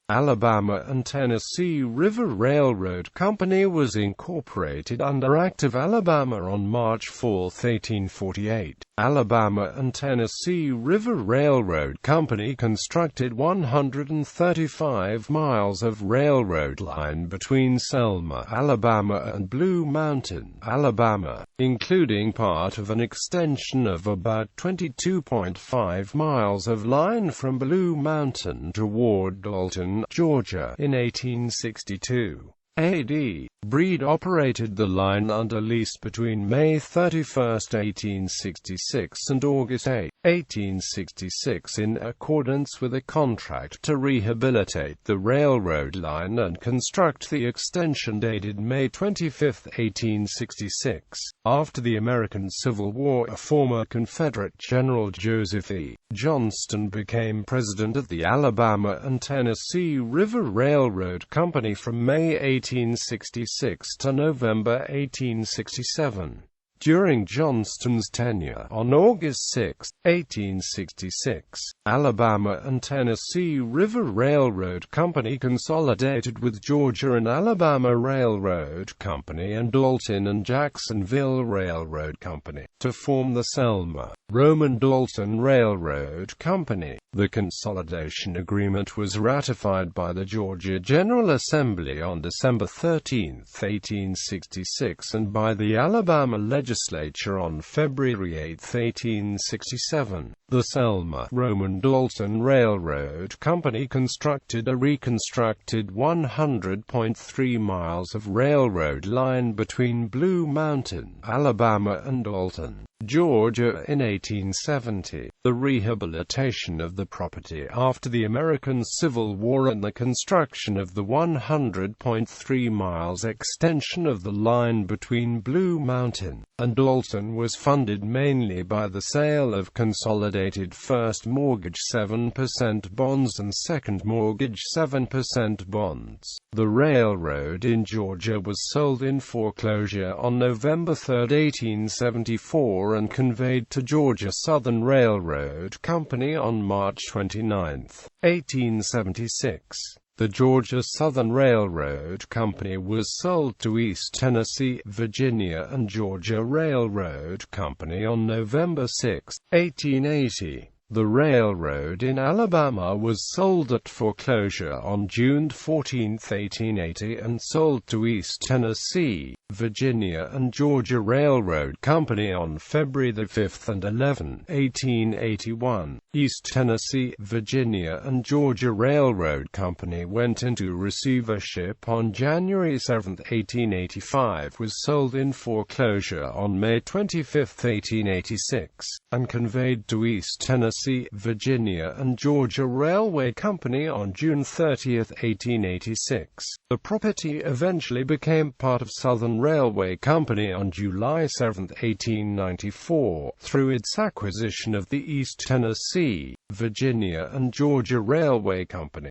Alabama and Tennessee River Railroad Company was incorporated under Act of Alabama on March 4, 1848. Alabama and Tennessee River Railroad Company constructed 135 miles of railroad line between Selma, Alabama and Blue Mountain, Alabama, including part of an extension of about 22.5 miles of line from Blue Mountain toward Dalton, Georgia, in 1862 AD. Breed operated the line under lease between May 31, 1866 and August 8, 1866 in accordance with a contract to rehabilitate the railroad line and construct the extension dated May 25, 1866. After the American Civil War, a former Confederate General Joseph E. Johnston became president of the Alabama and Tennessee River Railroad Company from May 1866 to November 1867. During Johnston's tenure, on August 6, 1866, Alabama and Tennessee River Railroad Company consolidated with Georgia and Alabama Railroad Company and Dalton and Jacksonville Railroad Company, to form the Selma, Roman Dalton Railroad Company. The consolidation agreement was ratified by the Georgia General Assembly on December 13, 1866 and by the Alabama Legislature on February 8, 1867. The Selma, Roman Dalton Railroad Company constructed a reconstructed 100.3 miles of railroad line between Blue Mountain, Alabama and Dalton, Georgia in 1870. The rehabilitation of the property after the American Civil War and the construction of the 100.3 miles extension of the line between Blue Mountain and Dalton was funded mainly by the sale of consolidated first mortgage 7% bonds and second mortgage 7% bonds. The railroad in Georgia was sold in foreclosure on November 3, 1874 and conveyed to Georgia Southern Railroad Company on March 29, 1876. The Georgia Southern Railroad Company was sold to East Tennessee, Virginia and Georgia Railroad Company on November 6, 1880. The railroad in Alabama was sold at foreclosure on June 14, 1880 and sold to East Tennessee, Virginia and Georgia Railroad Company on February 5 and 11, 1881. East Tennessee, Virginia and Georgia Railroad Company went into receivership on January 7, 1885, was sold in foreclosure on May 25, 1886, and conveyed to East Tennessee, Virginia and Georgia Railway Company on June 30, 1886. The property eventually became part of Southern Railway Company on July 7, 1894, through its acquisition of the East Tennessee, Virginia and Georgia Railway Company.